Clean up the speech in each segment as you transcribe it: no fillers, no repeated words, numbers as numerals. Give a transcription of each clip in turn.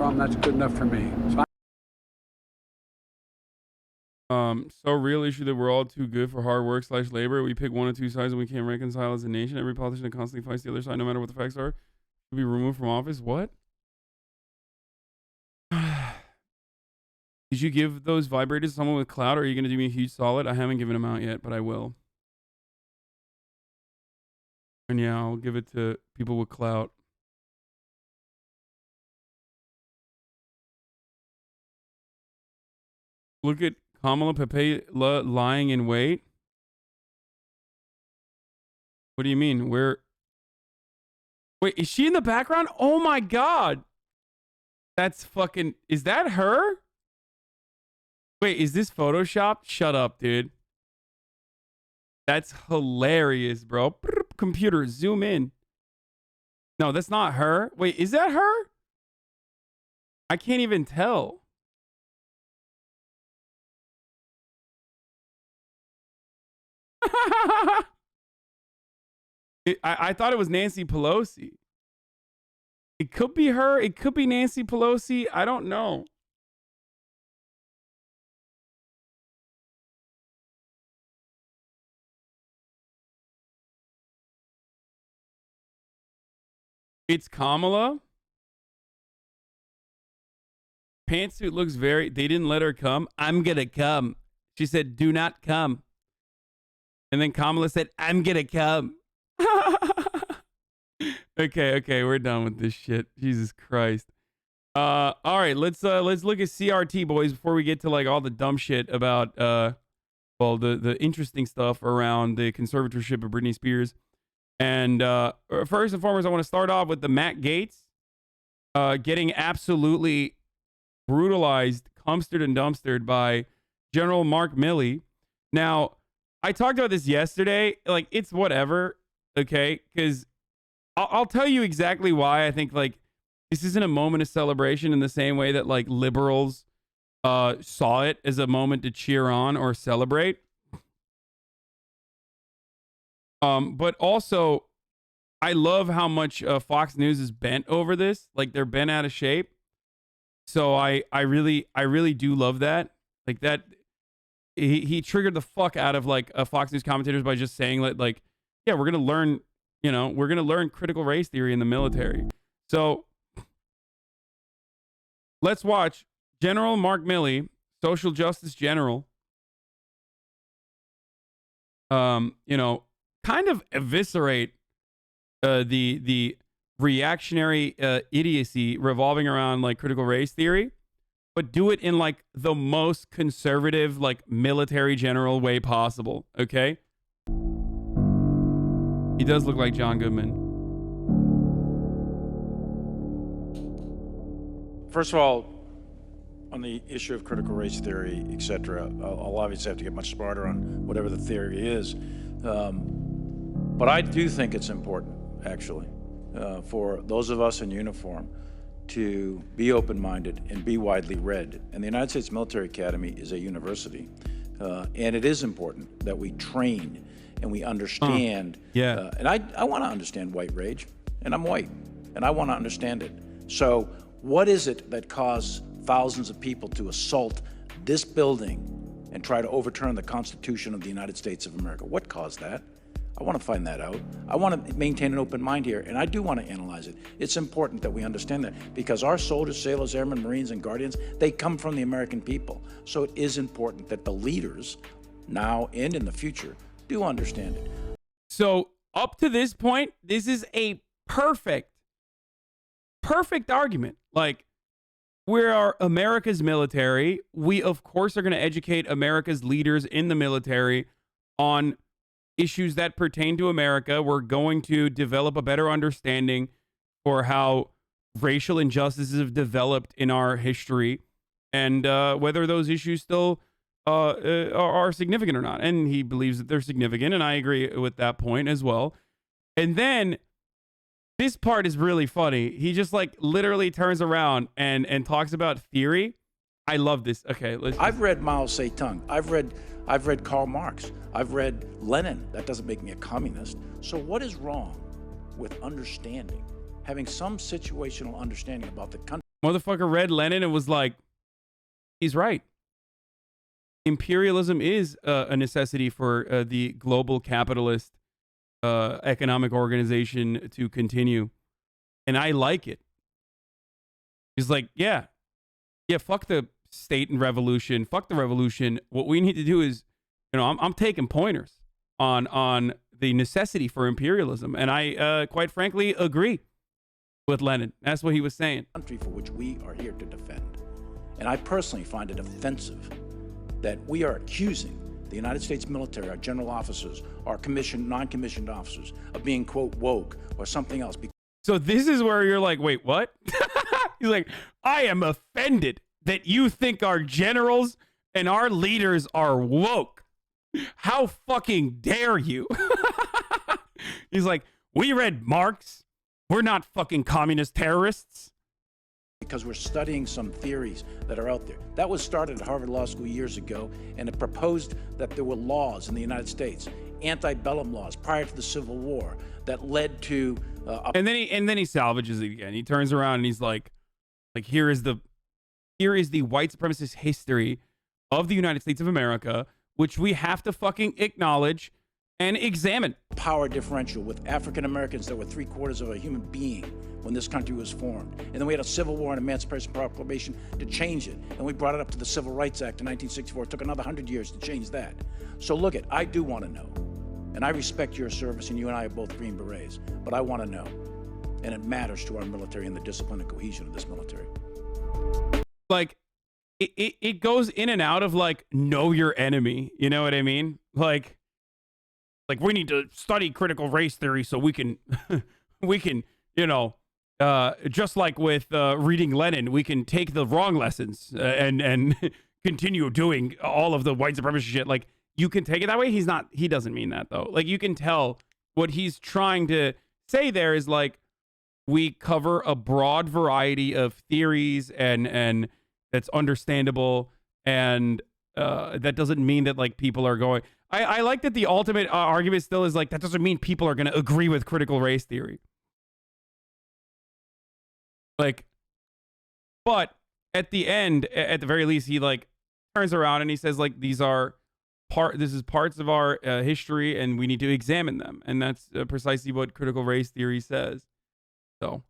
problem. That's good enough for me. So So real issue that we're all too good for hard work / labor. We pick one or two sides and we can't reconcile as a nation. Every politician that constantly fights the other side, no matter what the facts are, should be removed from office. What? Did you give those vibrators to someone with clout, or are you going to do me a huge solid? I haven't given them out yet, but I will. And yeah, I'll give it to people with clout. Look at Kamala Pepela lying in wait. What do you mean? Where? Wait, is she in the background? Oh my God. That's fucking... Is that her? Wait, is this Photoshopped? Shut up, dude. That's hilarious, bro. Computer, zoom in. No, that's not her. Wait, is that her? I can't even tell. I thought it was Nancy Pelosi. It could be her. It could be Nancy Pelosi. I don't know. It's Kamala. Pantsuit looks very... They didn't let her come. I'm gonna come. She said, do not come. And then Kamala said, I'm gonna come. Okay, we're done with this shit. Jesus Christ. All right, let's look at CRT, boys, before we get to like all the dumb shit about well, the interesting stuff around the conservatorship of Britney Spears. And first and foremost, I want to start off with the Matt Gaetz getting absolutely brutalized, cumstered and dumpstered by General Mark Milley. Now, I talked about this yesterday. Like, it's whatever, okay? Because I'll tell you exactly why I think, like, this isn't a moment of celebration in the same way that, like, liberals saw it as a moment to cheer on or celebrate. But also, I love how much Fox News is bent over this. Like, they're bent out of shape. So I really do love that. Like, that he triggered the fuck out of like Fox News commentators by just saying that, like, yeah, we're gonna learn, you know, we're gonna learn critical race theory in the military. So let's watch General Mark Milley, social justice general. You know, kind of eviscerate the reactionary idiocy revolving around like critical race theory, but do it in like the most conservative, like military general way possible. Okay. He does look like John Goodman. First of all, on the issue of critical race theory, etc., I'll obviously have to get much smarter on whatever the theory is. But I do think it's important, actually, for those of us in uniform to be open-minded and be widely read. And the United States Military Academy is a university. And it is important that we train and we understand. And I want to understand white rage, and I'm white, and I want to understand it. So what is it that caused thousands of people to assault this building and try to overturn the Constitution of the United States of America? What caused that? I want to find that out. I want to maintain an open mind here, and I do want to analyze it. It's important that we understand that, because our soldiers, sailors, airmen, Marines, and Guardians, they come from the American people. So it is important that the leaders, now and in the future, do understand it. So up to this point, this is a perfect argument. Like, we are America's military. We, of course, are going to educate America's leaders in the military on issues that pertain to America. We're going to develop a better understanding for how racial injustices have developed in our history, and whether those issues still are significant or not. And he believes that they're significant, and I agree with that point as well. And then this part is really funny. He just like literally turns around and talks about theory. I love this. Okay, I've read Mao Zedong. I've read Karl Marx. I've read Lenin. That doesn't make me a communist. So what is wrong with understanding, having some situational understanding about the country? Motherfucker read Lenin and was like, he's right. Imperialism is a necessity for the global capitalist economic organization to continue. And I like it. He's like, yeah, fuck the state and revolution. Fuck the revolution. What we need to do is, I'm taking pointers on the necessity for imperialism. And I, quite frankly, agree with Lenin. That's what he was saying. Country for which we are here to defend. And I personally find it offensive that we are accusing the United States military, our general officers, our commissioned, non-commissioned officers, of being, quote, woke or something else. So this is where you're like, wait, what? He's like, I am offended that you think our generals and our leaders are woke. How fucking dare you? He's like, we read Marx. We're not fucking communist terrorists. Because we're studying some theories that are out there. That was started at Harvard Law School years ago, and it proposed that there were laws in the United States, antebellum laws prior to the Civil War, that led to and then he salvages it again. He turns around and he's like here is the white supremacist history of the United States of America, which we have to fucking acknowledge and examine. Power differential with African Americans that were 3/4 of a human being when this country was formed. And then we had a Civil War and Emancipation Proclamation to change it. And we brought it up to the Civil Rights Act in 1964. It took another 100 years to change that. So look I do want to know. And I respect your service, and you and I are both Green Berets. But I want to know. And it matters to our military and the discipline and cohesion of this military. Like, it goes in and out of, like, know your enemy. You know what I mean? Like we need to study critical race theory so we can, just like with reading Lenin, we can take the wrong lessons and continue doing all of the white supremacy shit. Like, you can take it that way. He doesn't mean that, though. Like, you can tell what he's trying to say there is, like, we cover a broad variety of theories and that's understandable. And that doesn't mean that, like, people are going... I like that the ultimate argument still is like, that doesn't mean people are going to agree with critical race theory. Like, but at the end, at the very least, he like turns around and he says like, this is parts of our history and we need to examine them. And that's precisely what critical race theory says. So.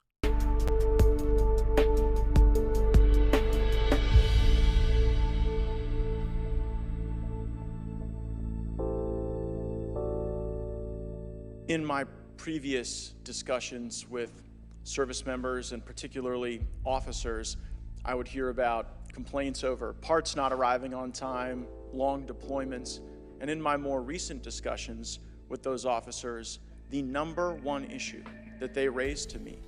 In my previous discussions with service members and particularly officers, I would hear about complaints over parts not arriving on time, long deployments, and in my more recent discussions with those officers, the number one issue that they raised to me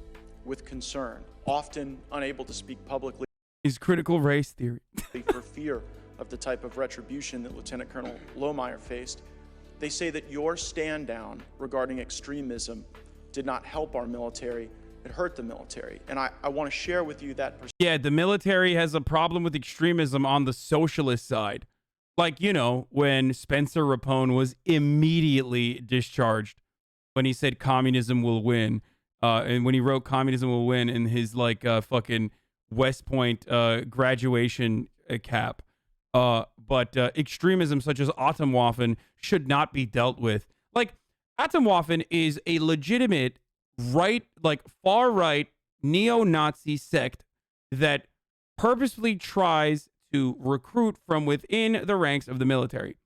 with concern, often unable to speak publicly, is critical race theory. for fear of the type of retribution that Lieutenant Colonel Lohmeyer faced. They say that your stand down regarding extremism did not help our military, it hurt the military. And I want to share with you that perspective. Yeah, the military has a problem with extremism on the socialist side. Like, when Spencer Rapone was immediately discharged when he said communism will win. And when he wrote communism will win in his fucking West Point graduation cap. But extremism such as Atomwaffen should not be dealt with. Like, Atomwaffen is a legitimate far-right neo-Nazi sect that purposefully tries to recruit from within the ranks of the military.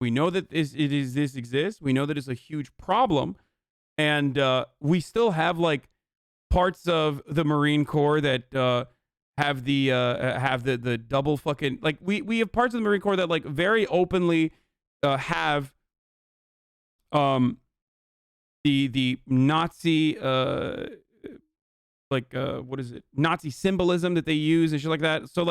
We know that this exists. We know that it's a huge problem. And we still have, parts of the Marine Corps that... have the double fucking we have parts of the Marine Corps that very openly have the Nazi what is it, Nazi symbolism that they use and shit like that. So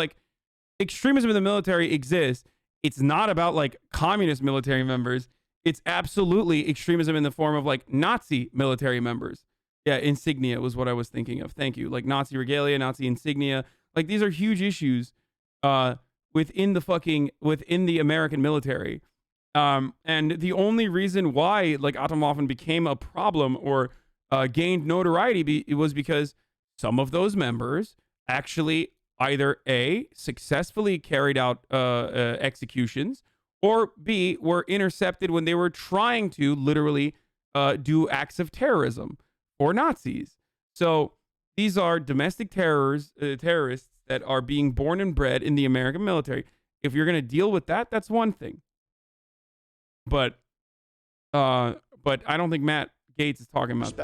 extremism in the military exists. It's not about communist military members. It's absolutely extremism in the form of Nazi military members. Yeah, insignia was what I was thinking of. Thank you. Nazi regalia, Nazi insignia. These are huge issues within the American military. And the only reason why Atomwaffen became a problem or gained notoriety was because some of those members actually either A, successfully carried out executions, or B, were intercepted when they were trying to literally do acts of terrorism or Nazis. So these are domestic terrorists that are being born and bred in the American military. If you're going to deal with that, that's one thing. But I don't think Matt Gaetz is talking about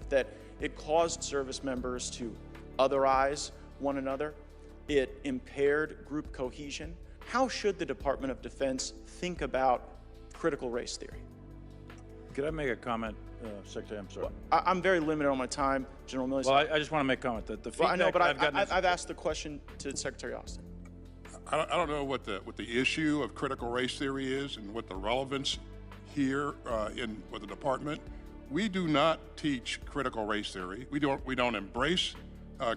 that it caused service members to otherize one another. It impaired group cohesion. How should the Department of Defense think about critical race theory? Could I make a comment, Secretary? I'm sorry. Well, I'm very limited on my time, General Milley. Well, I just want to make a comment that the feedback I know, but I've asked the question to Secretary Austin. I don't know what the issue of critical race theory is and what the relevance here with the department. We do not teach critical race theory. We don't embrace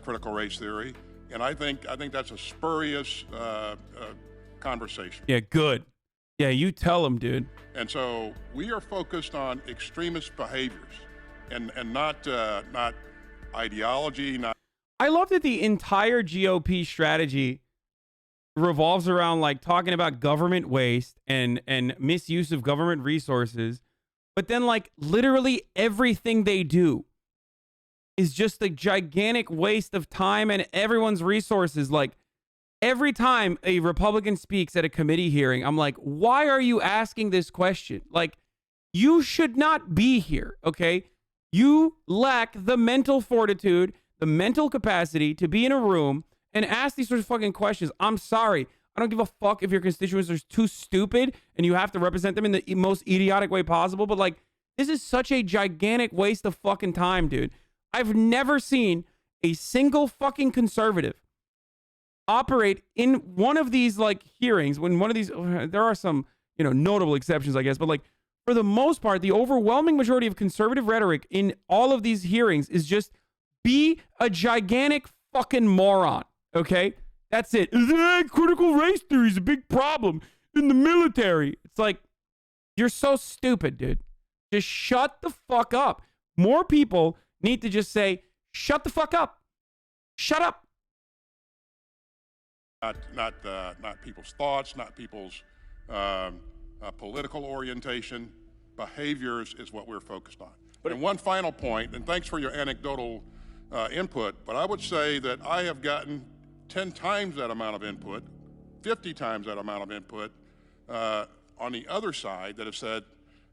critical race theory, and I think that's a spurious conversation. Yeah, good. Yeah, you tell them, dude. And so we are focused on extremist behaviors, and not ideology. I love that the entire GOP strategy revolves around like talking about government waste and misuse of government resources, but then like literally everything they do is just a gigantic waste of time and everyone's resources. Like every time a Republican speaks at a committee hearing, I'm like, why are you asking this question? Like, you should not be here, okay? You lack the mental fortitude, the mental capacity to be in a room and ask these sorts of fucking questions. I'm sorry. I don't give a fuck if your constituents are too stupid and you have to represent them in the most idiotic way possible. But like, this is such a gigantic waste of fucking time, dude. I've never seen a single fucking conservative operate in one of these like hearings when one of these, there are some, notable exceptions, I guess, but like for the most part, the overwhelming majority of conservative rhetoric in all of these hearings is just be a gigantic fucking moron. Okay, that's it. Critical race theory is a big problem in the military. It's like, you're so stupid, dude. Just shut the fuck up. More people need to just say, shut the fuck up. Shut up. Not people's thoughts, not people's political orientation. Behaviors is what we're focused on. And one final point, and thanks for your anecdotal input, but I would say that I have gotten 10 times that amount of input, 50 times that amount of input on the other side that have said,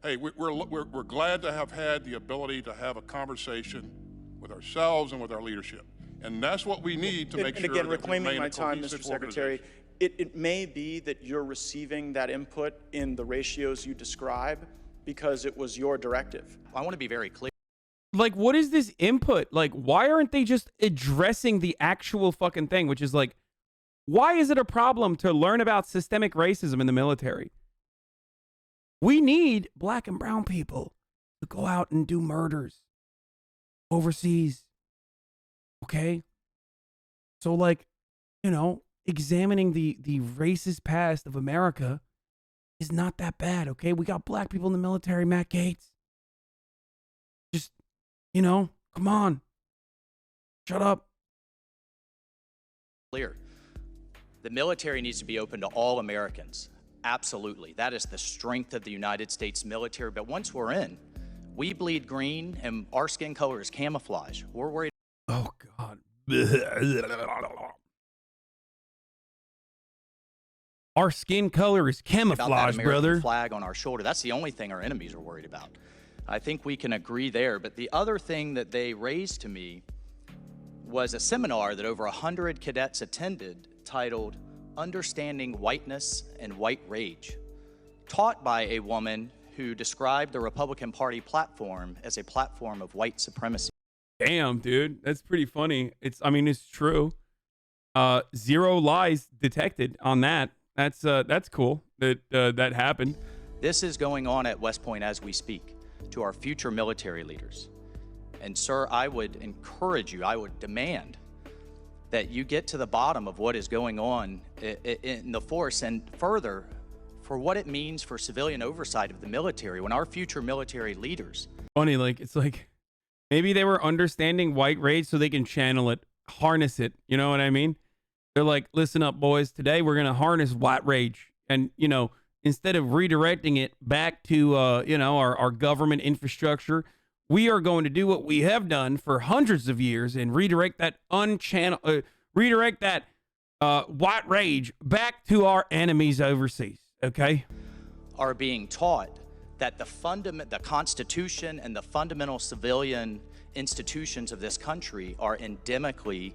hey, we're glad to have had the ability to have a conversation with ourselves and with our leadership. And that's what we need to make sure again, that reclaiming we remain my a time, cohesive Mr. Secretary, organization. it may be that you're receiving that input in the ratios you describe because it was your directive. I want to be very clear. Like, what is this input? Like, why aren't they just addressing the actual fucking thing, which is like, why is it a problem to learn about systemic racism in the military? We need black and brown people to go out and do murders overseas. Okay? So, like, examining the racist past of America is not that bad, okay? We got black people in the military, Matt Gaetz. Just, come on. Shut up. Clear. The military needs to be open to all Americans. Absolutely. That is the strength of the United States military. But once we're in, we bleed green and our skin color is camouflage. We're worried. Oh, God. Our skin color is about that camouflage, American brother. flag on our shoulder. That's the only thing our enemies are worried about. I think we can agree there. But the other thing that they raised to me was a seminar that over 100 cadets attended titled Understanding Whiteness and White Rage, taught by a woman who described the Republican Party platform as a platform of white supremacy. Damn, dude. That's pretty funny. It's true. Zero lies detected on that. That's cool that that happened. This is going on at West Point as we speak to our future military leaders. And sir, I would encourage you, I would demand that you get to the bottom of what is going on in the force and further for what it means for civilian oversight of the military when our future military leaders. Funny, like, it's like maybe they were understanding white rage so they can channel it. harness it. You know what I mean? They're like, listen up, boys. Today we're gonna harness white rage, and instead of redirecting it back to our government infrastructure, we are going to do what we have done for hundreds of years and redirect that white rage back to our enemies overseas. Okay? Are being taught that the Constitution and the fundamental civilian institutions of this country are endemically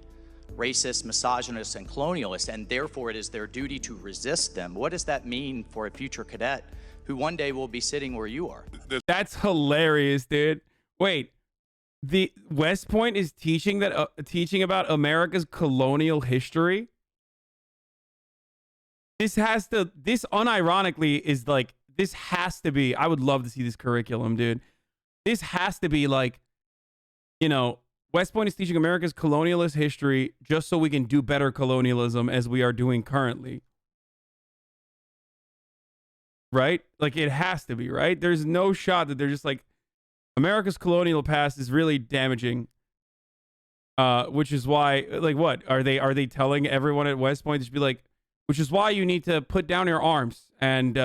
racist, misogynist, and colonialist, and therefore it is their duty to resist them. What does that mean for a future cadet who one day will be sitting where you are? That's hilarious, dude. Wait, the West Point is teaching about America's colonial history? This unironically is like, this has to be, I would love to see this curriculum, dude. This has to be like, West Point is teaching America's colonialist history just so we can do better colonialism as we are doing currently. Right? Like, it has to be, right? There's no shot that they're just like, America's colonial past is really damaging. Which is why, like, what? Are they telling everyone at West Point to be like, which is why you need to put down your arms and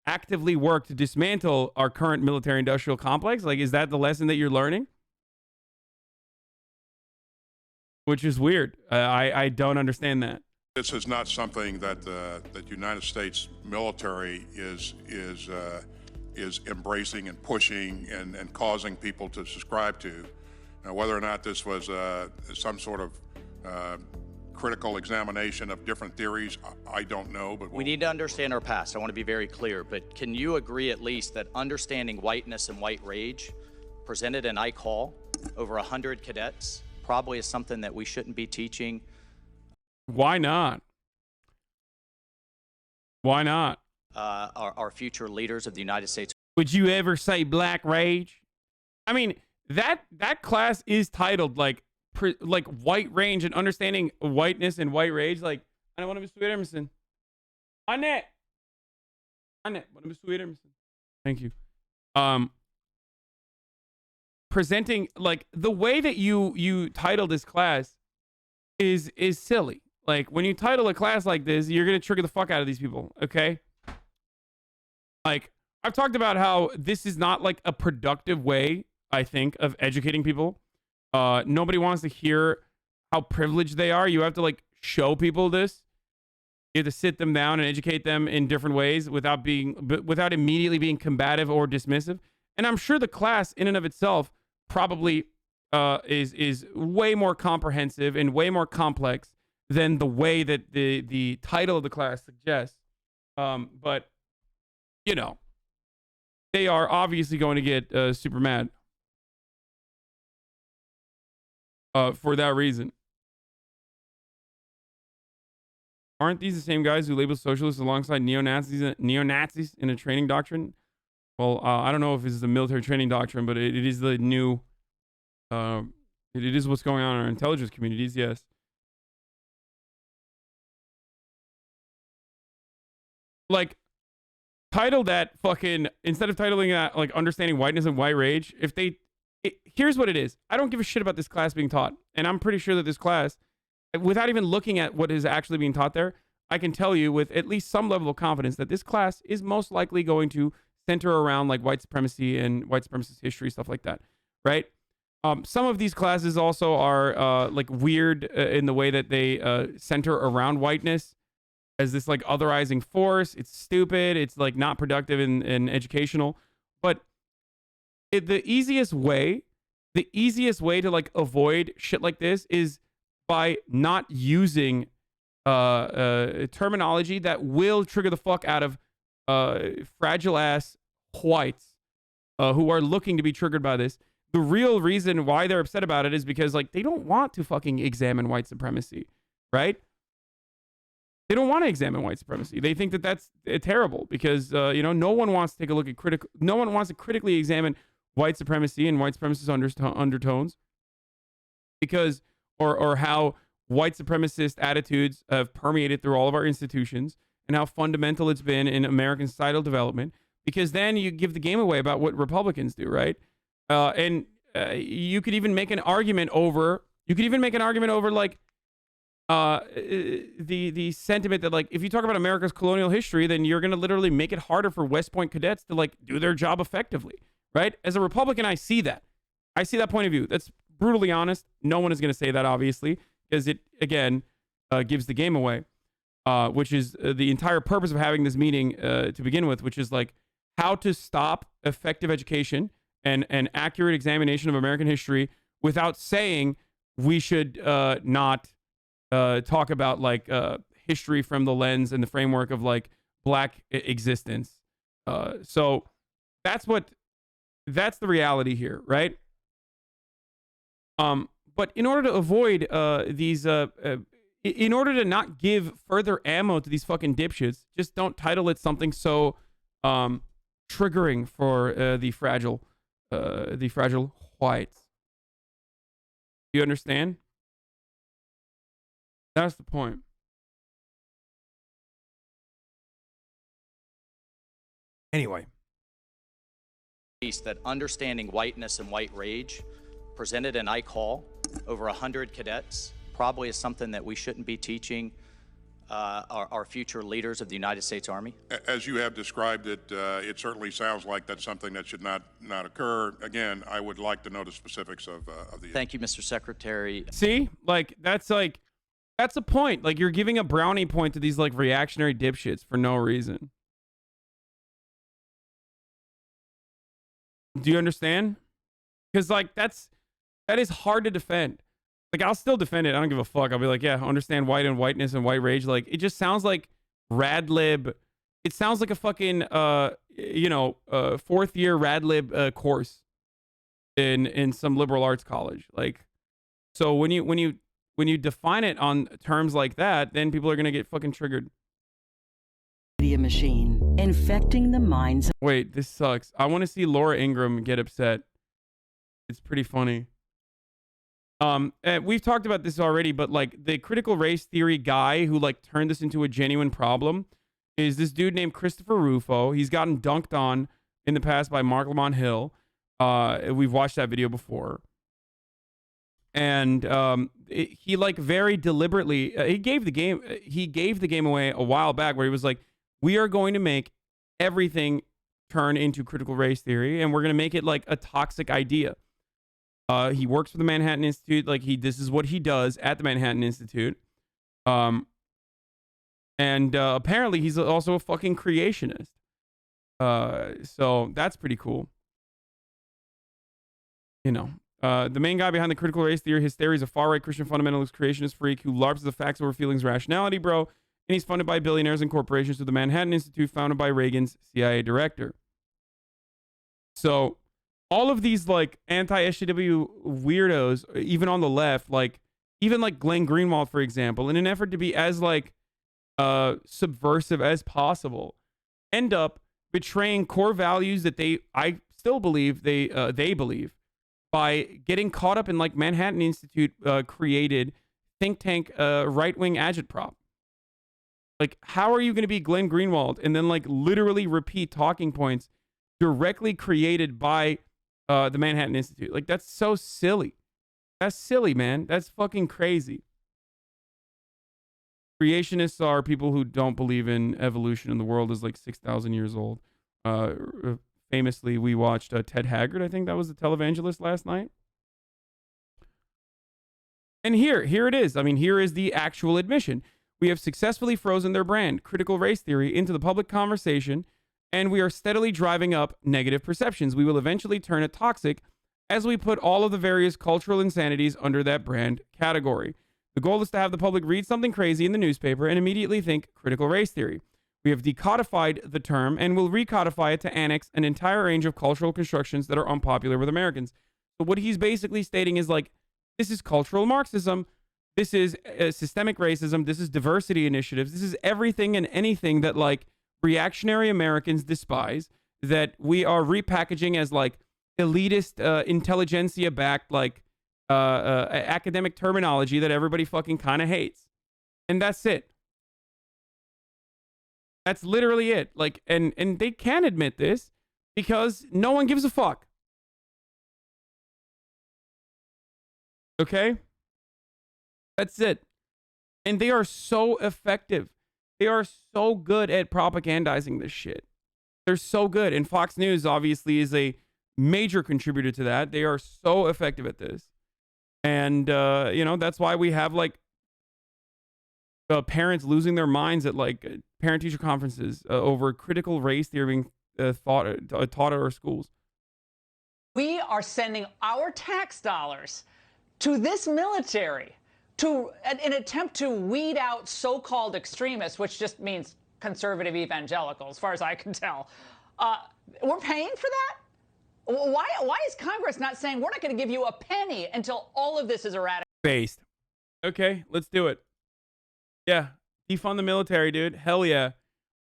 actively work to dismantle our current military-industrial complex? Like, is that the lesson that you're learning? Which is weird. I don't understand that. This is not something that the United States military is embracing and pushing and causing people to subscribe to. Now, whether or not this was some sort of critical examination of different theories, I don't know. But we need to understand our past. I want to be very clear. But can you agree at least that understanding whiteness and white rage presented in Ike Hall over 100 cadets probably is something that we shouldn't be teaching? Why not? Why not? Our future leaders of the United States. Would you ever say black rage? I mean, that class is titled like white rage and understanding whiteness and white rage. Like, I don't want to be Sweet Emerson. Annette, want to be Sweet Emerson. Thank you. Presenting, like, the way that you title this class is silly. Like, when you title a class like this, you're gonna trigger the fuck out of these people. Okay. Like, I've talked about how this is not like a productive way, I think, of educating people. Nobody wants to hear how privileged they are. You have to like show people this. You have to sit them down and educate them in different ways without immediately being combative or dismissive. And I'm sure the class in and of itself probably is way more comprehensive and way more complex than the way that the title of the class suggests. But they are obviously going to get super mad for that reason. Aren't these the same guys who label socialists alongside neo-Nazis in a training doctrine? Well, I don't know if this is a military training doctrine, but it is the new, it is what's going on in our intelligence communities, yes. Like, title that fucking, instead of titling that, like, understanding whiteness and white rage, here's what it is. I don't give a shit about this class being taught. And I'm pretty sure that this class, without even looking at what is actually being taught there, I can tell you with at least some level of confidence that this class is most likely going to center around like white supremacy and white supremacist history, stuff like that, right? Some of these classes also are like weird in the way that they center around whiteness as this like otherizing force. It's stupid. It's like not productive and educational. But the easiest way to like avoid shit like this is by not using terminology that will trigger the fuck out of fragile ass whites who are looking to be triggered by this. The real reason why they're upset about it is because like they don't want to fucking examine white supremacy, right? They don't want to examine white supremacy. They think that that's terrible because no one wants to take a look at no one wants to critically examine white supremacy and white supremacist undertones because or how white supremacist attitudes have permeated through all of our institutions and how fundamental it's been in American societal development, because then you give the game away about what Republicans do, right? And you could even make an argument over You could even make an argument over like the sentiment that like if you talk about America's colonial history, then you're gonna literally make it harder for West Point cadets to like do their job effectively, right? As a Republican, I see that. I see that point of view. That's brutally honest. No one is gonna say that obviously because it again gives the game away, which is the entire purpose of having this meeting to begin with, which is like how to stop effective education and an accurate examination of American history without saying we should not talk about like history from the lens and the framework of like black existence. So that's the reality here, right? But in order to avoid these, in order to not give further ammo to these fucking dipshits, just don't title it something so triggering for the fragile whites. You understand? That's the point. Anyway. That understanding whiteness and white rage presented in Ike Hall, over 100 cadets, probably is something that we shouldn't be teaching our future leaders of the United States Army? As you have described it, it certainly sounds like that's something that should not occur. Again, I would like to know the specifics of the... Thank you, Mr. Secretary. See? That's a point. Like, you're giving a brownie point to these, like, reactionary dipshits for no reason. Do you understand? Because, like, that is hard to defend. Like, I'll still defend it. I don't give a fuck. I'll be like, yeah, understand white and whiteness and white rage. Like, it just sounds like Radlib. It sounds like a fucking, fourth year Radlib course in some liberal arts college. Like, so when you define it on terms like that, then people are gonna get fucking triggered. Media machine infecting the minds. Wait, this sucks. I want to see Laura Ingraham get upset. It's pretty funny. And we've talked about this already, but like the critical race theory guy who like turned this into a genuine problem is this dude named Christopher Rufo. He's gotten dunked on in the past by Mark Lamont Hill. We've watched that video before. And he like very deliberately he gave the game away a while back where he was like, we are going to make everything turn into critical race theory, and we're going to make it like a toxic idea. He works for the Manhattan Institute. Like this is what he does at the Manhattan Institute. And apparently he's also a fucking creationist. So that's pretty cool. You know, the main guy behind the critical race theory, his theory is a far-right Christian fundamentalist creationist freak who larps the facts over feelings rationality, bro. And he's funded by billionaires and corporations through the Manhattan Institute, founded by Reagan's CIA director. So all of these like anti-SJW weirdos, even on the left, like even like Glenn Greenwald, for example, in an effort to be as like subversive as possible, end up betraying core values that I still believe they believe by getting caught up in like Manhattan Institute created think tank right-wing agitprop. Like, how are you going to be Glenn Greenwald and then like literally repeat talking points directly created by the Manhattan Institute? Like, that's so silly. That's silly, man. That's fucking crazy. Creationists are people who don't believe in evolution and the world is like 6,000 years old. Famously, we watched Ted Haggard. I think that was the televangelist last night. And here it is. I mean, here is the actual admission. We have successfully frozen their brand, critical race theory, into the public conversation, and we are steadily driving up negative perceptions. We will eventually turn it toxic as we put all of the various cultural insanities under that brand category. The goal is to have the public read something crazy in the newspaper and immediately think critical race theory. We have decodified the term and will recodify it to annex an entire range of cultural constructions that are unpopular with Americans. So what he's basically stating is like, this is cultural Marxism. This is systemic racism. This is diversity initiatives. This is everything and anything that like reactionary Americans despise, that we are repackaging as like elitist, intelligentsia backed, like academic terminology that everybody fucking kind of hates. And that's it. That's literally it. Like, and they can admit this because no one gives a fuck. Okay? That's it. And they are so effective. They are so good at propagandizing this shit. They're so good. And Fox News obviously is a major contributor to that. They are so effective at this. And, that's why we have like parents losing their minds at like parent teacher conferences over critical race theory being taught at our schools. We are sending our tax dollars to this military to an attempt to weed out so-called extremists, which just means conservative evangelicals, as far as I can tell. We're paying for that? Why is Congress not saying we're not going to give you a penny until all of this is eradicated? Based. Okay, let's do it. Yeah, defund the military, dude. Hell yeah.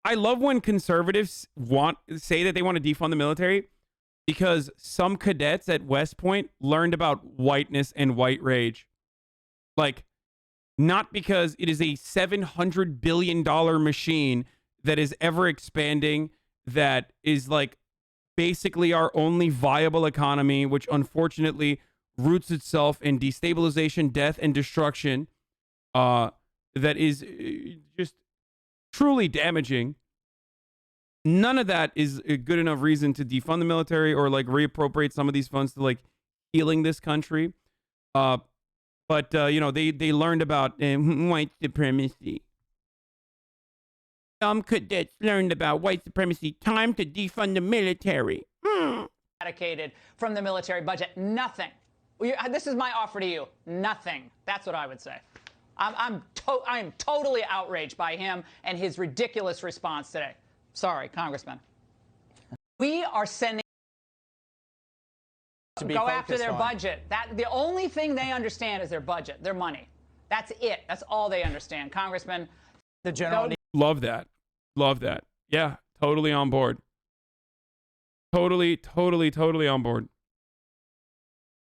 I love when conservatives say that they want to defund the military because some cadets at West Point learned about whiteness and white rage. Like, not because it is a $700 billion machine that is ever expanding, that is like basically our only viable economy, which unfortunately roots itself in destabilization, death, and destruction, that is just truly damaging. None of that is a good enough reason to defund the military or like reappropriate some of these funds to like healing this country. But they learned about white supremacy. Some cadets learned about white supremacy. Time to defund the military. Eradicated from the military budget. Nothing. This is my offer to you. Nothing. That's what I would say. I am totally outraged by him and his ridiculous response today. Sorry, Congressman. We are sending to go after their budget. The only thing they understand is their budget, their money. That's it. That's all they understand. Congressman, the general. Love that. Love that. Yeah, totally on board. Totally on board.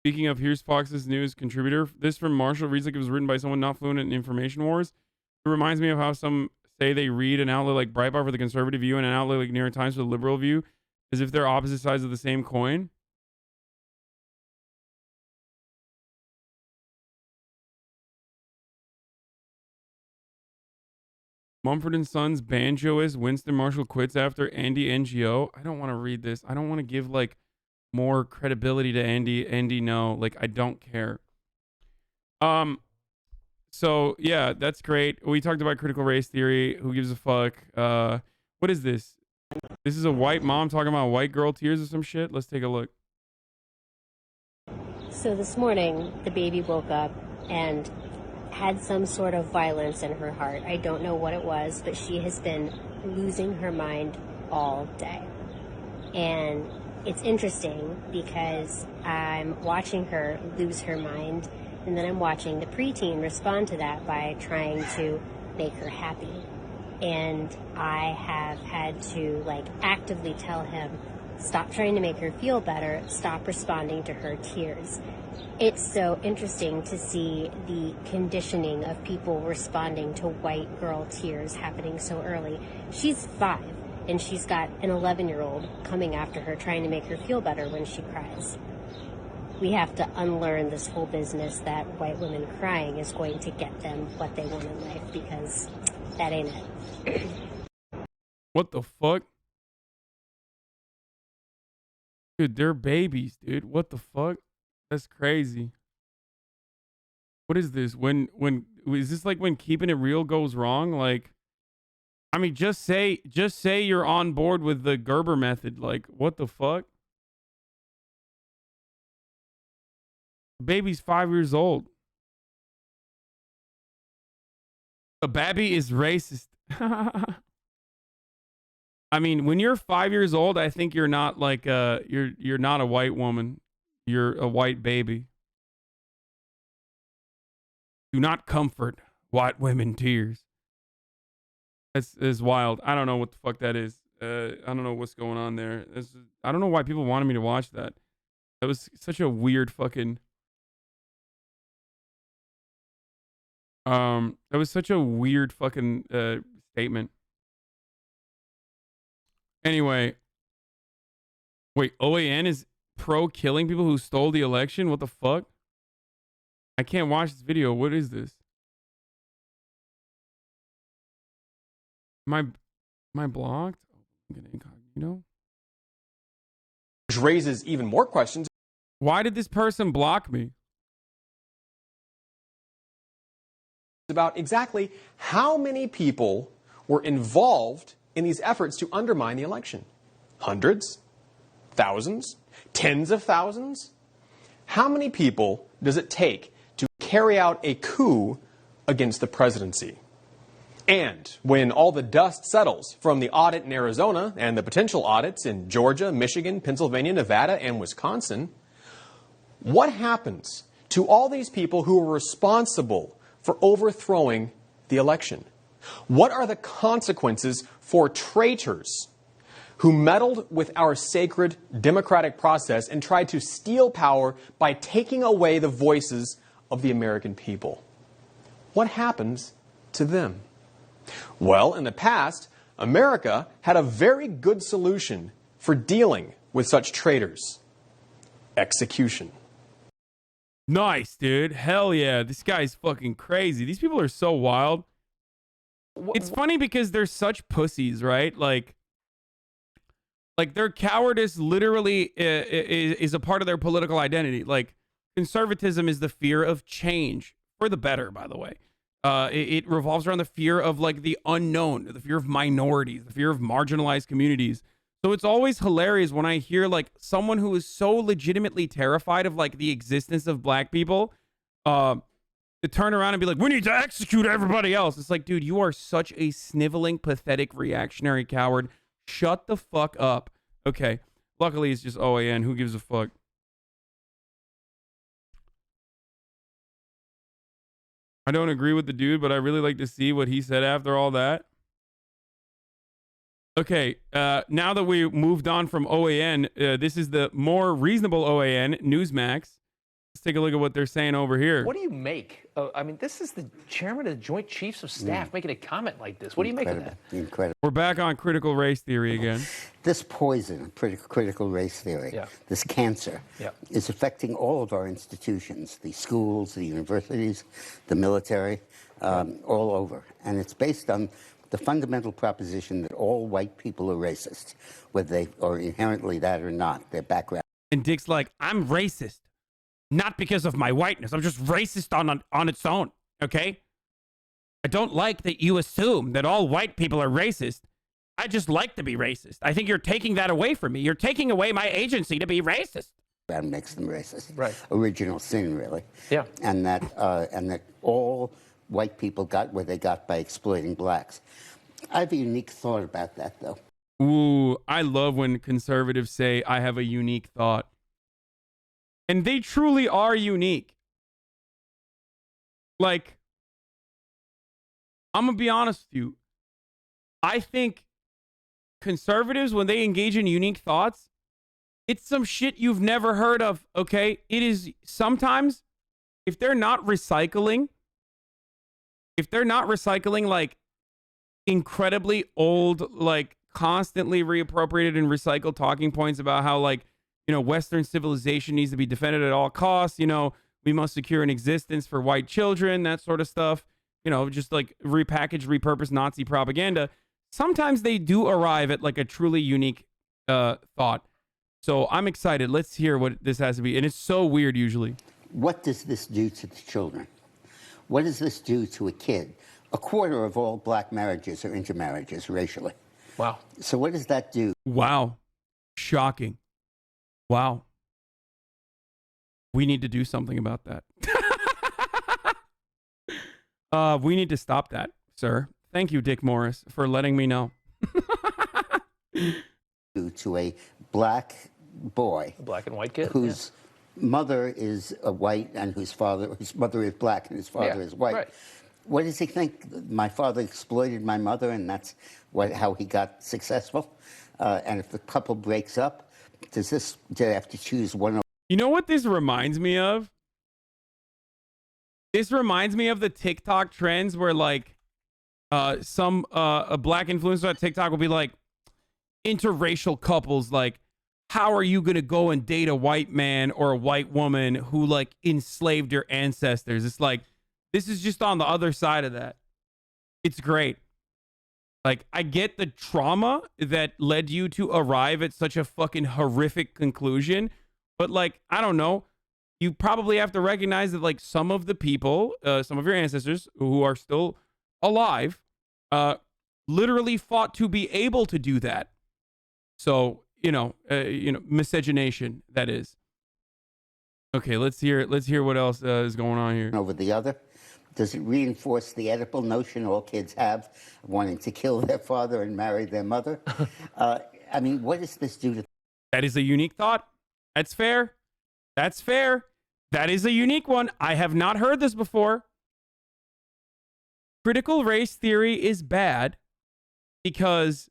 Speaking of, here's Fox's news contributor. This from Marshall reads like it was written by someone not fluent in information wars. It reminds me of how some say they read an outlet like Breitbart for the conservative view and an outlet like New York Times for the liberal view, as if they're opposite sides of the same coin. Mumford & Sons banjoist Winston Marshall quits after Andy NGO. I don't want to read this. I don't want to give like more credibility to Andy. Andy, no, like I don't care. So yeah, that's great. We talked about critical race theory. Who gives a fuck? What is this? This is a white mom talking about white girl tears or some shit. Let's take a look. So this morning, the baby woke up and had some sort of violence in her heart. I don't know what it was, but she has been losing her mind all day. And it's interesting because I'm watching her lose her mind, and then I'm watching the preteen respond to that by trying to make her happy. And I have had to like actively tell him, stop trying to make her feel better, stop responding to her tears. It's so interesting to see the conditioning of people responding to white girl tears happening so early. She's 5, and she's got an 11-year-old coming after her trying to make her feel better when she cries. We have to unlearn this whole business that white women crying is going to get them what they want in life, because that ain't it. What the fuck? Dude, they're babies, dude. What the fuck? That's crazy. What is this? When is this like when keeping it real goes wrong? Like, I mean, just say you're on board with the Gerber method. Like, what the fuck? The baby's 5 years old. The baby is racist. I mean, when you're 5 years old, I think you're not like you're not a white woman. You're a white baby. Do not comfort white women tears. That's wild. I don't know what the fuck that is. I don't know what's going on there. I don't know why people wanted me to watch that. That was such a weird fucking. That was such a weird fucking statement. Anyway, wait, OAN is pro killing people who stole the election? What the fuck? I can't watch this video. What is this? Am I blocked? I'm gonna incognito. Which raises even more questions Why did this person block me? about exactly how many people were involved in these efforts to undermine the election. Hundreds? Thousands? Tens of thousands? How many people does it take to carry out a coup against the presidency? And when all the dust settles from the audit in Arizona and the potential audits in Georgia, Michigan, Pennsylvania, Nevada, and Wisconsin, what happens to all these people who were responsible for overthrowing the election? What are the consequences for traitors who meddled with our sacred democratic process and tried to steal power by taking away the voices of the American people? What happens to them? Well, in the past, America had a very good solution for dealing with such traitors: execution. Nice, dude. Hell yeah. This guy's fucking crazy. These people are so wild. It's funny because they're such pussies, right? Like their cowardice literally is a part of their political identity. Like, conservatism is the fear of change, for the better, by the way. It revolves around the fear of like the unknown, the fear of minorities, the fear of marginalized communities. So it's always hilarious when I hear like someone who is so legitimately terrified of like the existence of black people, to turn around and be like, we need to execute everybody else. It's like, dude, you are such a sniveling, pathetic, reactionary coward. Shut the fuck up. Okay. Luckily, it's just OAN. Who gives a fuck? I don't agree with the dude, but I really like to see what he said after all that. Okay, now that we moved on from OAN, this is the more reasonable OAN, Newsmax. Let's take a look at what they're saying over here. What do you make? I mean, this is the chairman of the Joint Chiefs of Staff making a comment like this. What do you make of that? Incredible. We're back on critical race theory again. This poison, critical race theory, this cancer, is affecting all of our institutions, the schools, the universities, the military, all over. And it's based on the fundamental proposition that all white people are racist, whether they are inherently that or not, their background. And Dick's like, I'm racist. Not because of my whiteness. I'm just racist on its own, okay? I don't like that you assume that all white people are racist. I just like to be racist. I think you're taking that away from me. You're taking away my agency to be racist. That makes them racist. Right. Original sin, really. Yeah. And that all white people got where they got by exploiting blacks. I have a unique thought about that, though. Ooh, I love when conservatives say, I have a unique thought. And they truly are unique. Like, I'm going to be honest with you. I think conservatives, when they engage in unique thoughts, it's some shit you've never heard of, okay? It is sometimes, if they're not recycling like incredibly old, like constantly reappropriated and recycled talking points about how like, you know, Western civilization needs to be defended at all costs. You know, we must secure an existence for white children, that sort of stuff. You know, just like repackaged, repurposed Nazi propaganda. Sometimes they do arrive at like a truly unique thought. So I'm excited. Let's hear what this has to be. And it's so weird usually. What does this do to the children? What does this do to a kid? A quarter of all black marriages are intermarriages racially. Wow. So what does that do? Wow. Shocking. Wow. We need to do something about that. We need to stop that, sir. Thank you, Dick Morris, for letting me know. To a black boy, A black and white kid. whose mother is a white and whose mother is black and his father is white. Right. What does he think? My father exploited my mother, and that's how he got successful. And if the couple breaks up, do they have to choose one? You know what this reminds me of? This reminds me of the TikTok trends where like a black influencer on TikTok will be like, interracial couples, like, how are you going to go and date a white man or a white woman who like enslaved your ancestors? It's like, this is just on the other side of that. It's great. Like, I get the trauma that led you to arrive at such a fucking horrific conclusion, but like, I don't know. You probably have to recognize that like some of the people, some of your ancestors who are still alive, literally fought to be able to do that. So, miscegenation, that is. Okay, let's hear what else is going on here. Over the other? Does it reinforce the Oedipal notion all kids have of wanting to kill their father and marry their mother? I mean, what does this do to... That is a unique thought. That's fair. That's fair. That is a unique one. I have not heard this before. Critical race theory is bad because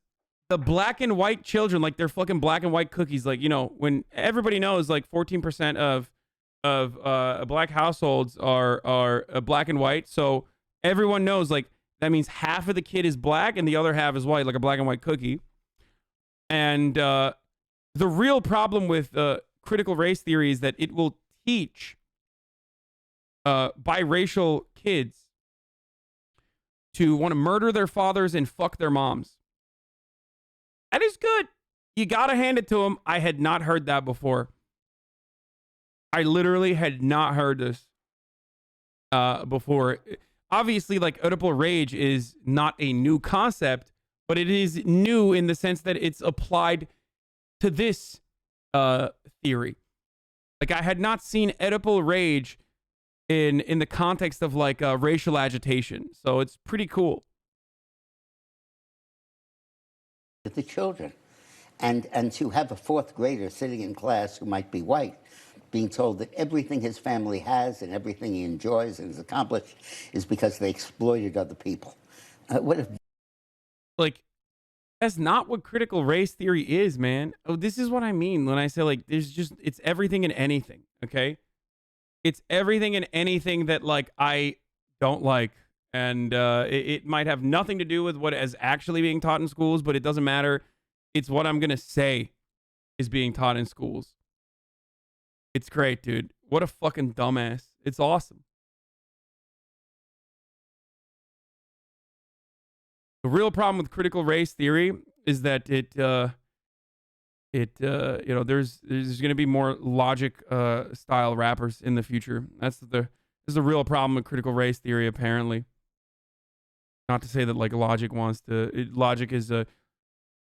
the black and white children, like they're fucking black and white cookies. Like, when everybody knows like 14% of black households are black and white. So everyone knows like that means half of the kid is black and the other half is white, like a black and white cookie. And the real problem with critical race theory is that it will teach biracial kids to want to murder their fathers and fuck their moms. That is good. You got to hand it to them. I had not heard that before. I literally had not heard this before. Obviously, like, Oedipal rage is not a new concept, but it is new in the sense that it's applied to this theory. Like, I had not seen Oedipal rage in the context of like racial agitation. So it's pretty cool. The children. And to have a fourth grader sitting in class who might be white, being told that everything his family has and everything he enjoys and has accomplished is because they exploited other people. What if... Like, that's not what critical race theory is, man. Oh, this is what I mean when I say like it's everything and anything, okay? It's everything and anything that like I don't like. And it might have nothing to do with what is actually being taught in schools, but it doesn't matter. It's what I'm going to say is being taught in schools. It's great, dude. What a fucking dumbass. It's awesome. The real problem with critical race theory is that there's going to be more logic style rappers in the future. This is the real problem with critical race theory, apparently. Not to say that like logic is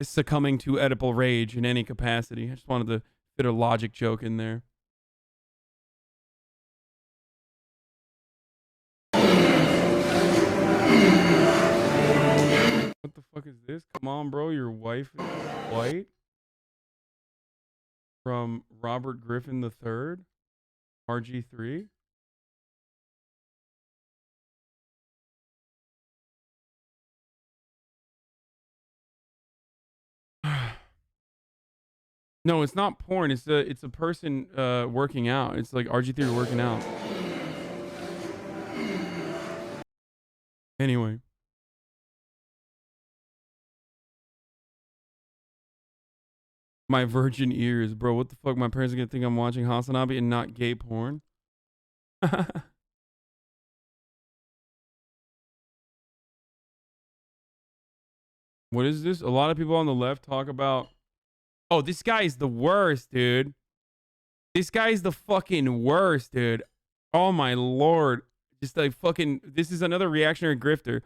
succumbing to Oedipal rage in any capacity. I just wanted to fit a logic joke in there. What the fuck is this? Come on, bro. Your wife is white? From Robert Griffin III? RG3? No, it's not porn. It's a person working out. It's like RG3 working out. Anyway. My virgin ears, bro. What the fuck? My parents are gonna think I'm watching Hasanabi and not gay porn? What is this? A lot of people on the left talk about... Oh, this guy is the worst, dude. This guy is the fucking worst, dude. Oh my lord. Just like fucking... This is another reactionary grifter.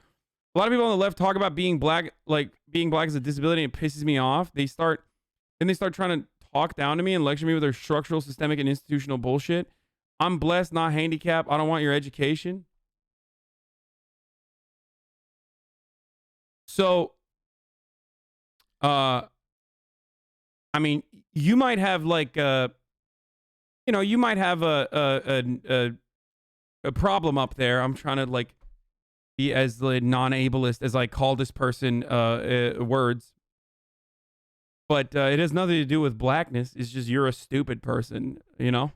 A lot of people on the left talk about being black, like being black is a disability, and it pisses me off. They start trying to talk down to me and lecture me with their structural, systemic, and institutional bullshit. I'm blessed, not handicapped. I don't want your education. So, I mean, you might have like you might have a problem up there. I'm trying to like be as non-ableist as I call this person words. But it has nothing to do with blackness. It's just you're a stupid person, you know?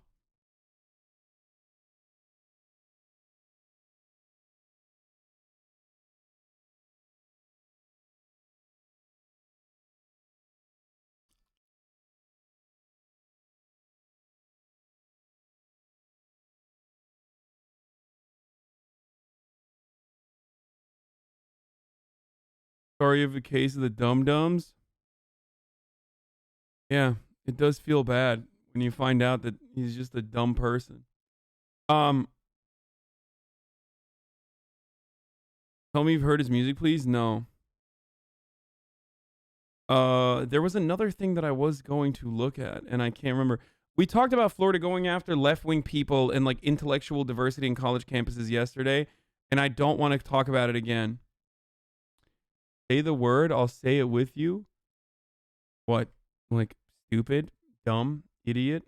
Story of a case of the dum-dums. Yeah, it does feel bad when you find out that he's just a dumb person. Tell me you've heard his music, please. No. There was another thing that I was going to look at, and I can't remember. We talked about Florida going after left-wing people and like intellectual diversity in college campuses yesterday, and I don't want to talk about it again. Say the word, I'll say it with you. What? Like stupid, dumb, idiot?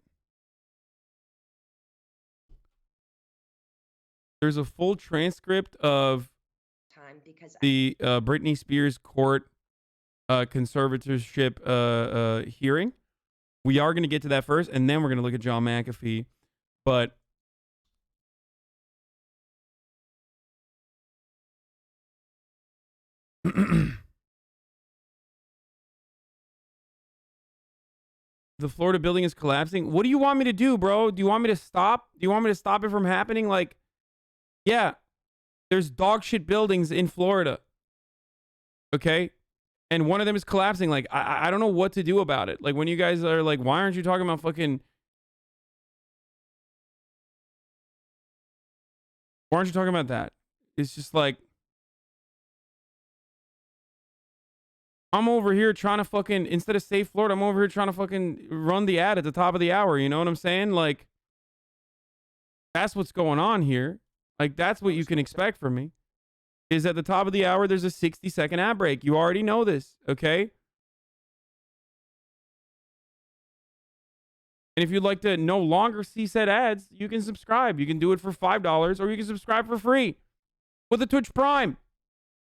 There's a full transcript of the Britney Spears court conservatorship hearing. We are going to get to that first, and then we're going to look at John McAfee. But the Florida building is collapsing. What do you want me to do, bro? Do you want me to stop? Do you want me to stop it from happening? Like, yeah, there's dog shit buildings in Florida. Okay? And one of them is collapsing. Like, I don't know what to do about it. Like, when you guys are like, why aren't you talking about fucking... Why aren't you talking about that? It's just like... I'm over here trying to fucking... Instead of Save Florida, I'm over here trying to fucking run the ad at the top of the hour. You know what I'm saying? Like, that's what's going on here. Like, that's what you can expect from me. Is at the top of the hour, there's a 60-second ad break. You already know this, okay? And if you'd like to no longer see said ads, you can subscribe. You can do it for $5, or you can subscribe for free with a Twitch Prime.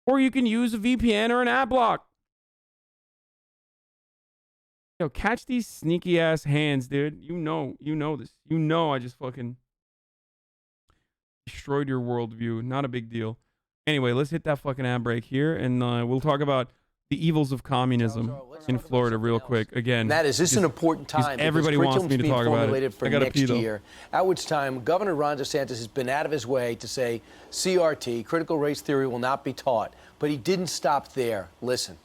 Or you can use a VPN or an ad block. Yo, catch these sneaky ass hands, dude. You know this. You know I just fucking destroyed your worldview. Not a big deal. Anyway, let's hit that fucking ad break here, and we'll talk about the evils of communism in Florida real quick. Again, that is this an important time. Everybody wants me to talk about it. For next year, at which time Governor Ron DeSantis has been out of his way to say CRT, critical race theory, will not be taught. But he didn't stop there. Listen.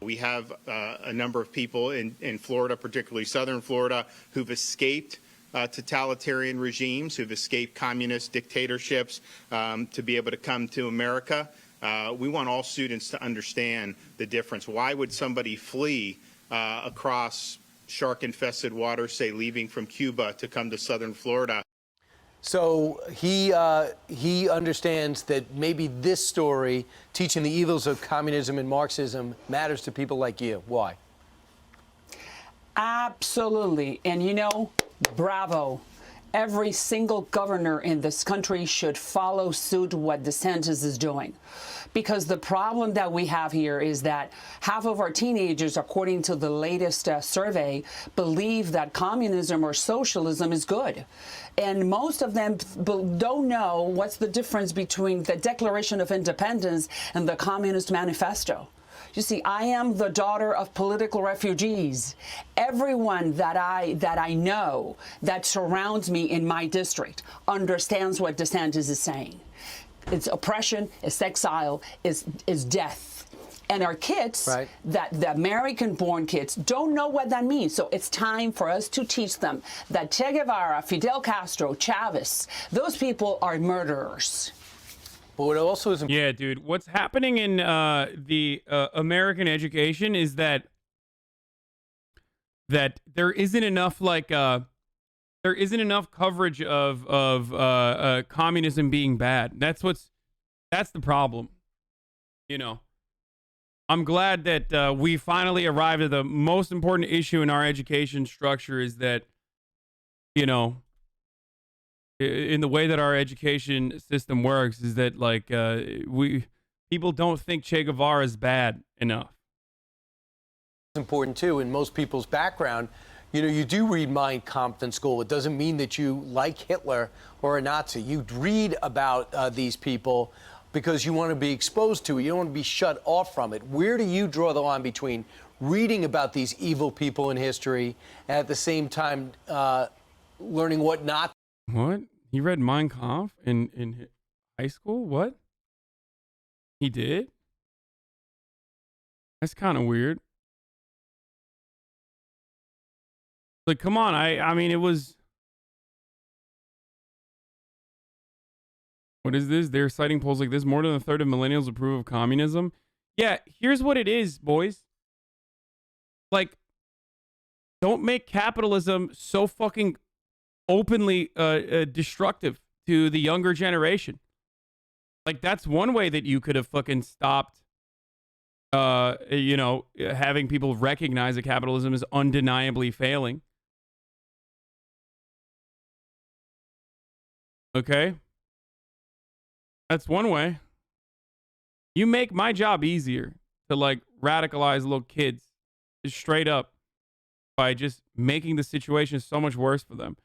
We have a number of people in Florida, particularly southern Florida, who've escaped totalitarian regimes, who've escaped communist dictatorships to be able to come to America. We want all students to understand the difference. Why would somebody flee across shark-infested waters, say leaving from Cuba to come to southern Florida? So he understands that maybe this story, teaching the evils of communism and Marxism, matters to people like you. Why? Absolutely. And you know, bravo. Every single governor in this country should follow suit what DeSantis is doing. Because the problem that we have here is that half of our teenagers, according to the latest survey, believe that communism or socialism is good. And most of them don't know what's the difference between the Declaration of Independence and the Communist Manifesto. You see, I am the daughter of political refugees. Everyone that I know that surrounds me in my district understands what DeSantis is saying. It's oppression, it's exile, is death. And our kids, right, that the American-born kids, don't know what that means. So it's time for us to teach them that Che Guevara, Fidel Castro, Chavez, those people are murderers. But what also is... Yeah, dude. What's happening in the American education is that there isn't enough there isn't enough coverage of communism being bad. That's the problem. You know, I'm glad that we finally arrived at the most important issue in our education structure is that, you know, in the way that our education system works is that like people don't think Che Guevara is bad enough. It's important too in most people's background. You know, you do read Mein Kampf in school. It doesn't mean that you like Hitler or a Nazi. You read about these people because you want to be exposed to it. You don't want to be shut off from it. Where do you draw the line between reading about these evil people in history and at the same time learning what not? What? He read Mein Kampf in high school? What? He did? That's kind of weird. Like, come on. I mean, it was. What is this? They're citing polls like this. More than a third of millennials approve of communism. Yeah, here's what it is, boys. Like, don't make capitalism so fucking openly destructive to the younger generation. Like, that's one way that you could have fucking stopped, you know, having people recognize that capitalism is undeniably failing. Okay? That's one way. You make my job easier to, like, radicalize little kids just straight up by just making the situation so much worse for them,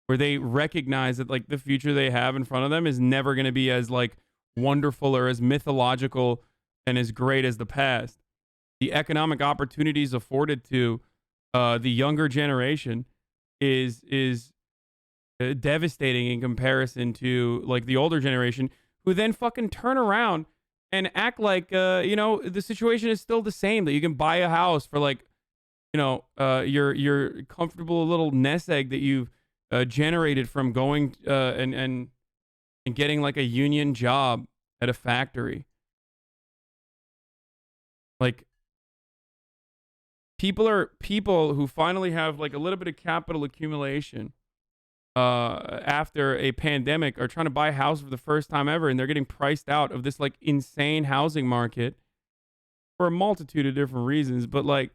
where they recognize that, like, the future they have in front of them is never going to be as, like, wonderful or as mythological and as great as the past. The economic opportunities afforded to the younger generation is devastating in comparison to, like, the older generation, who then fucking turn around and act like, you know, the situation is still the same, that you can buy a house for, like, you know, your comfortable little nest egg that you've generated from going and getting, like, a union job at a factory. Like, people who finally have, like, a little bit of capital accumulation after a pandemic are trying to buy a house for the first time ever, and they're getting priced out of this, like, insane housing market for a multitude of different reasons. But, like,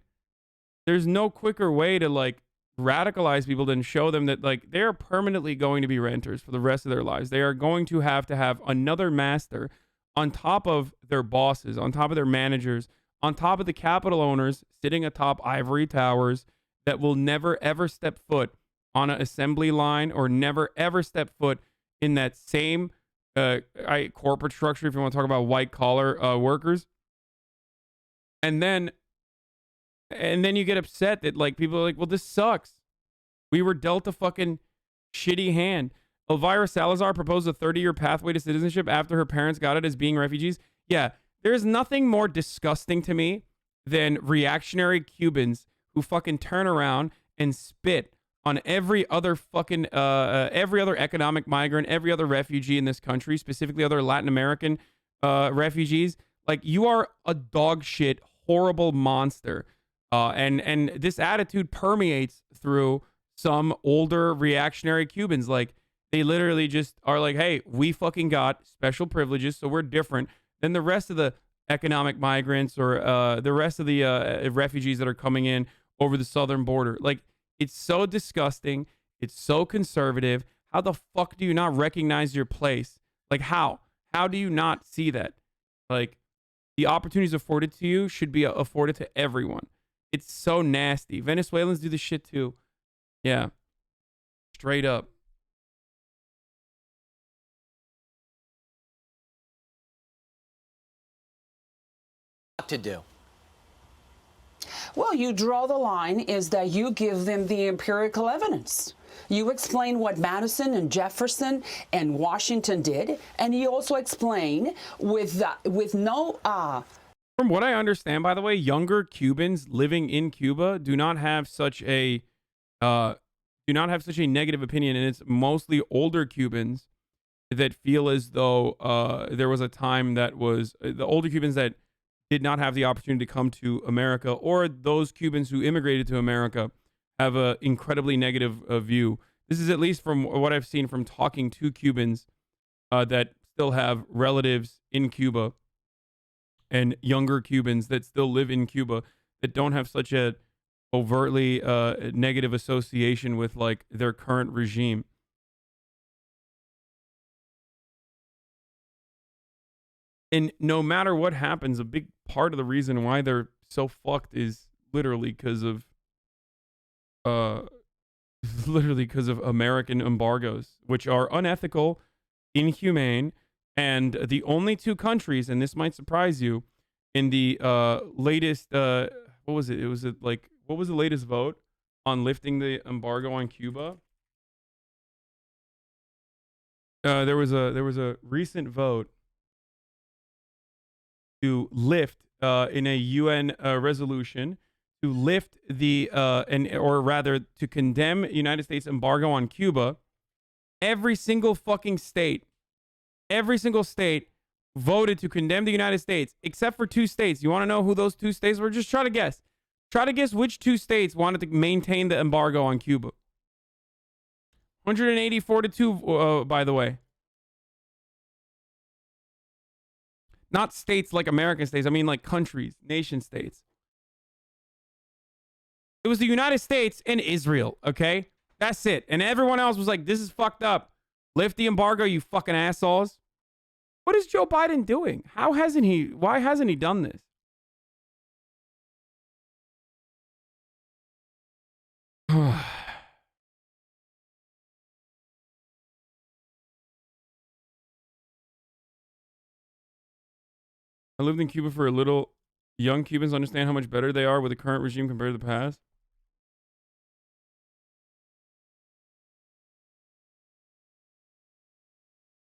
there's no quicker way to, like, radicalize people than show them that, like, they're permanently going to be renters for the rest of their lives. They are going to have another master on top of their bosses, on top of their managers, on top of the capital owners sitting atop ivory towers that will never ever step foot on an assembly line, or never ever step foot in that same corporate structure, if you want to talk about white collar workers. And then you get upset that, like, people are like, well, this sucks. We were dealt a fucking shitty hand. Elvira Salazar proposed a 30-year pathway to citizenship after her parents got it as being refugees. Yeah, there's nothing more disgusting to me than reactionary Cubans who fucking turn around and spit on every other fucking, every other economic migrant, every other refugee in this country, specifically other Latin American refugees. Like, you are a dog shit, horrible monster. And this attitude permeates through some older reactionary Cubans. Like, they literally just are like, hey, we fucking got special privileges, so we're different than the rest of the economic migrants or the rest of the refugees that are coming in over the southern border. Like, it's so disgusting. It's so conservative. How the fuck do you not recognize your place? Like, how? How do you not see that? Like, the opportunities afforded to you should be afforded to everyone. It's so nasty. Venezuelans do this shit too. Yeah. Straight up. To do. Well, you draw the line is that you give them the empirical evidence. You explain what Madison and Jefferson and Washington did, and you also explain with no From what I understand, by the way, younger Cubans living in Cuba do not have such a negative opinion, and it's mostly older Cubans that feel as though there was a time that was the older Cubans that did not have the opportunity to come to America, or those Cubans who immigrated to America have an incredibly negative view. This is at least from what I've seen from talking to Cubans that still have relatives in Cuba, and younger Cubans that still live in Cuba that don't have such a overtly negative association with, like, their current regime. And no matter what happens, a big part of the reason why they're so fucked is literally because of American embargoes, which are unethical, inhumane, and the only two countries, and this might surprise you, in the latest what was it? It was like, what was the latest vote on lifting the embargo on Cuba? There was a recent vote. to lift in a UN resolution to lift the or rather to condemn United States embargo on Cuba. Every single fucking state, every single state voted to condemn the United States, except for 2 states. You want to know who those 2 states were? Just try to guess. Try to guess which 2 states wanted to maintain the embargo on Cuba. 184 to 2, by the way. Not states like American states. I mean like countries, nation states. It was the United States and Israel, okay? That's it. And everyone else was like, this is fucked up. Lift the embargo, you fucking assholes. What is Joe Biden doing? Why hasn't he done this? I lived in Cuba for a little. Young Cubans understand how much better they are with the current regime compared to the past.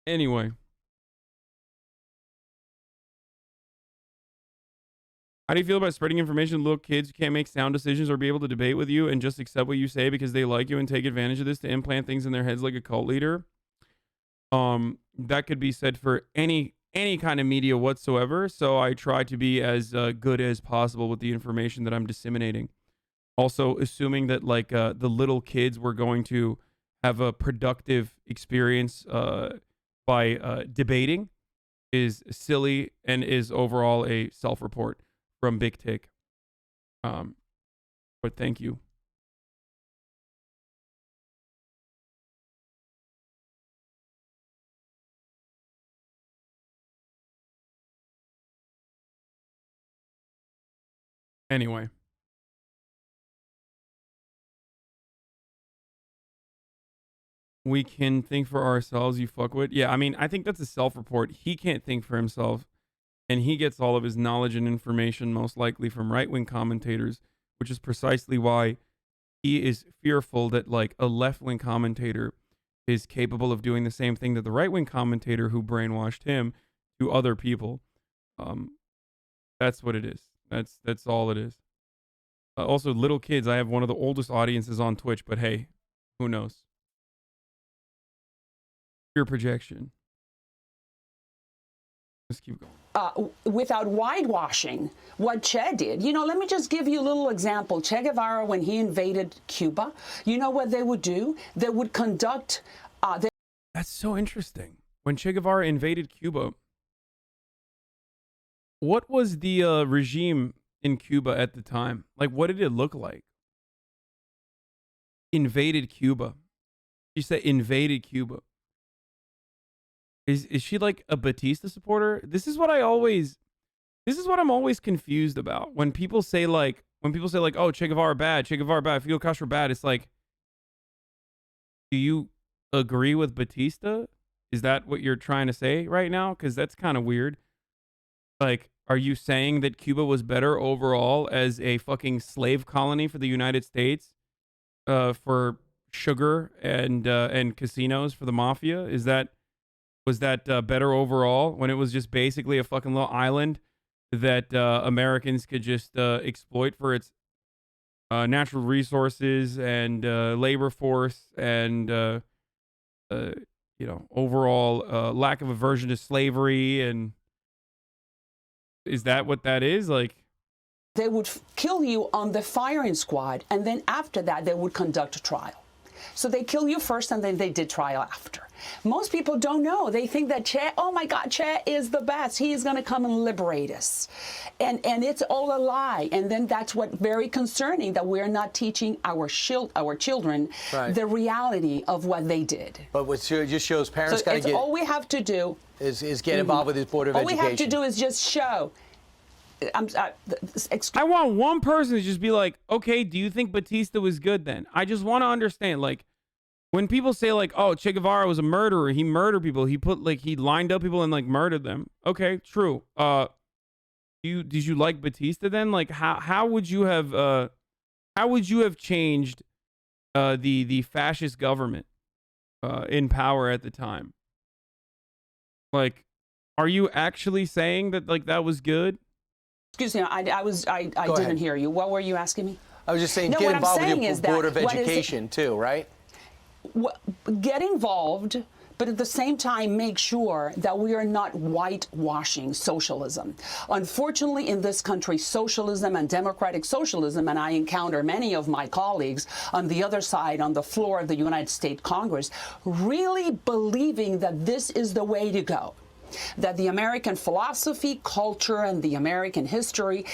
Anyway. How do you feel about spreading information to little kids who can't make sound decisions or be able to debate with you and just accept what you say because they like you and take advantage of this to implant things in their heads like a cult leader? That could be said for any kind of media whatsoever. So I try to be as good as possible with the information that I'm disseminating. Also, assuming that like the little kids were going to have a productive experience by debating is silly and is overall a self-report from Big Tick. But thank you. Anyway. We can think for ourselves, you fuckwit. Yeah, I mean, I think that's a self-report. He can't think for himself. And he gets all of his knowledge and information most likely from right-wing commentators, which is precisely why he is fearful that like a left-wing commentator is capable of doing the same thing that the right-wing commentator who brainwashed him to other people. That's what it is. That's all it is. Also, little kids. I have one of the oldest audiences on Twitch, but hey, who knows? Pure projection. Let's keep going. Without whitewashing what Che did. You know, let me just give you a little example. Che Guevara, when he invaded Cuba, you know what they would do? They would conduct... That's so interesting. When Che Guevara invaded Cuba, what was the regime in Cuba at the time? Like, what did it look like? Invaded Cuba. She said invaded Cuba. Is she like a Batista supporter? This is what I'm always confused about. When people say like, oh, Che Guevara bad, Fidel Castro bad, it's like, do you agree with Batista? Is that what you're trying to say right now? Because that's kind of weird. Like, are you saying that Cuba was better overall as a fucking slave colony for the United States, for sugar and casinos for the mafia? Was that better overall when it was just basically a fucking little island that Americans could just exploit for its natural resources and labor force and you know, overall lack of aversion to slavery? And is that what that is? Like, they would kill you on the firing squad, and then after that they would conduct a trial. So they kill you first, and then they did trial after. Most people don't know. They think that Che, oh my God, Che is the best. He is going to come and liberate us. And it's all a lie. And then that's what very concerning, that we're not teaching our children the reality of what they did. But what just shows parents got to get... all we have to do... is get involved with his Board of Education. All we have to do is just show... I want one person to just be like, okay, do you think Batista was good then? I just want to understand, like, when people say like, oh, Che Guevara was a murderer, he murdered people, he lined up people and like murdered them. Okay, true. Did you like Batista then? Like, how would you have changed the fascist government in power at the time? Like, Are you actually saying that like that was good? Excuse me, I didn't hear you. What were you asking me? I was just saying, No, get what I'm involved with saying your is Board that of what is it- Education too, right? Get involved, but at the same time, make sure that we are not whitewashing socialism. Unfortunately, in this country, socialism and democratic socialism, and I encounter many of my colleagues on the other side, on the floor of the United States Congress, really believing that this is the way to go. That the American philosophy, culture, and the American history,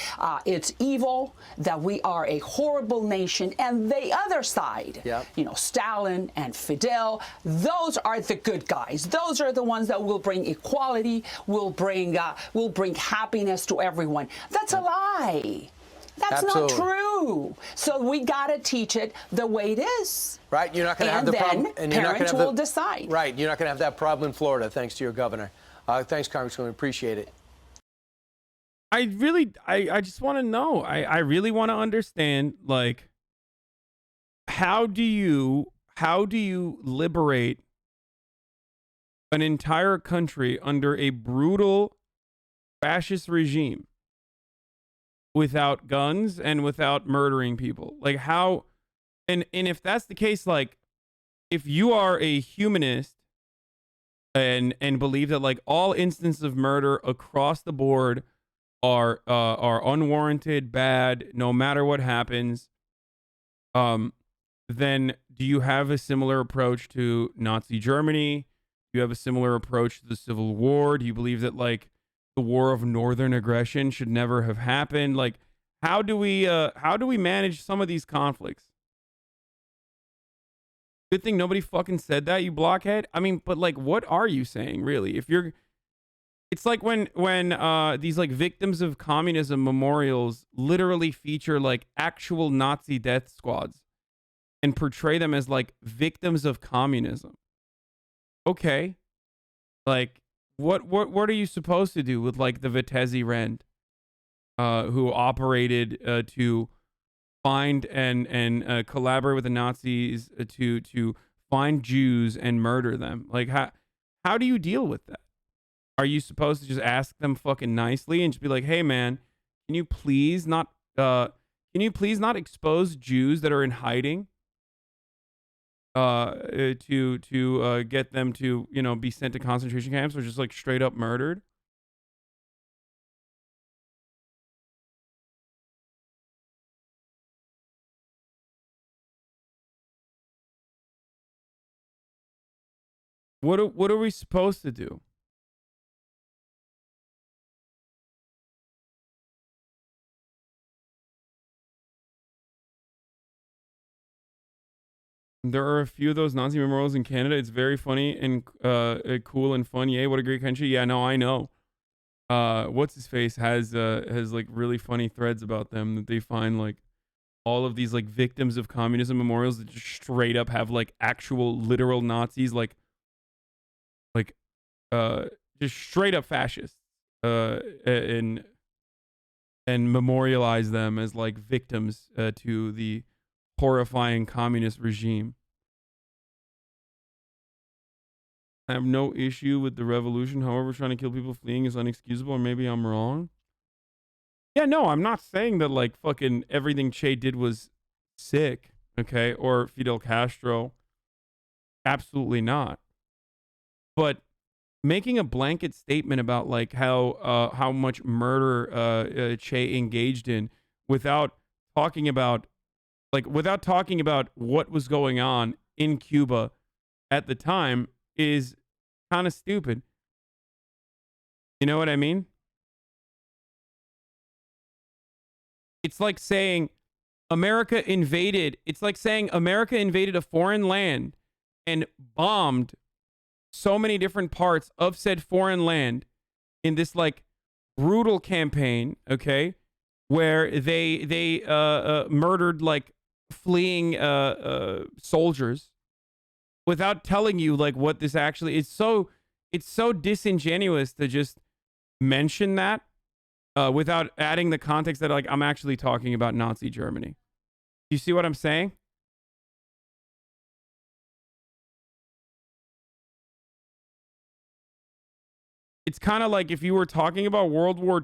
it's evil, that we are a horrible nation, and the other side, you know, Stalin and Fidel, those are the good guys. Those are the ones that will bring equality, will bring happiness to everyone. That's a lie. That's Absolutely. not true. So we got to teach it the way it is. Right, you're not going to have the problem, and then parents will decide. Right, you're not going to have that problem in Florida, thanks to your governor. Thanks, Congresswoman. Appreciate it. I just want to know. I really want to understand, like, how do you liberate an entire country under a brutal fascist regime without guns and without murdering people? Like, how, and if that's the case, like, if you are a humanist and believe that like all instances of murder across the board are unwarranted, bad, no matter what happens, then do you have a similar approach to Nazi Germany? Do you have a similar approach to the Civil War? Do you believe that like the war of northern aggression should never have happened? Like, how do we manage some of these conflicts? Good thing nobody fucking said that, you blockhead. I mean, but like, what are you saying, really? If you're, it's like when these like victims of communism memorials literally feature like actual Nazi death squads and portray them as like victims of communism. Okay, like what are you supposed to do with like the Vitesse Rend, who operated to find and collaborate with the Nazis to find Jews and murder them? Like, how do you deal with that? Are you supposed to just ask them fucking nicely and just be like, hey man, can you please not expose Jews that are in hiding to get them to, you know, be sent to concentration camps or just like straight up murdered? What are we supposed to do? There are a few of those Nazi memorials in Canada. It's very funny and cool and fun. Yay, what a great country. Yeah, no, I know. What's his face has like really funny threads about them that they find like all of these like victims of communism memorials that just straight up have like actual literal Nazis like just straight up fascists and memorialize them as like victims to the horrifying communist regime. I have no issue with the revolution. However, trying to kill people fleeing is unexcusable, or maybe I'm wrong. Yeah, no, I'm not saying that like fucking everything Che did was sick, okay, or Fidel Castro. Absolutely not. But making a blanket statement about like how much murder Che engaged in without talking about what was going on in Cuba at the time is kind of stupid. You know what I mean? It's like saying America invaded a foreign land and bombed so many different parts of said foreign land in this like brutal campaign, okay, where they murdered like fleeing soldiers without telling you like what this actually is. It's so disingenuous to just mention that without adding the context that like I'm actually talking about Nazi Germany. You see what I'm saying? it's kind of like if you were talking about World War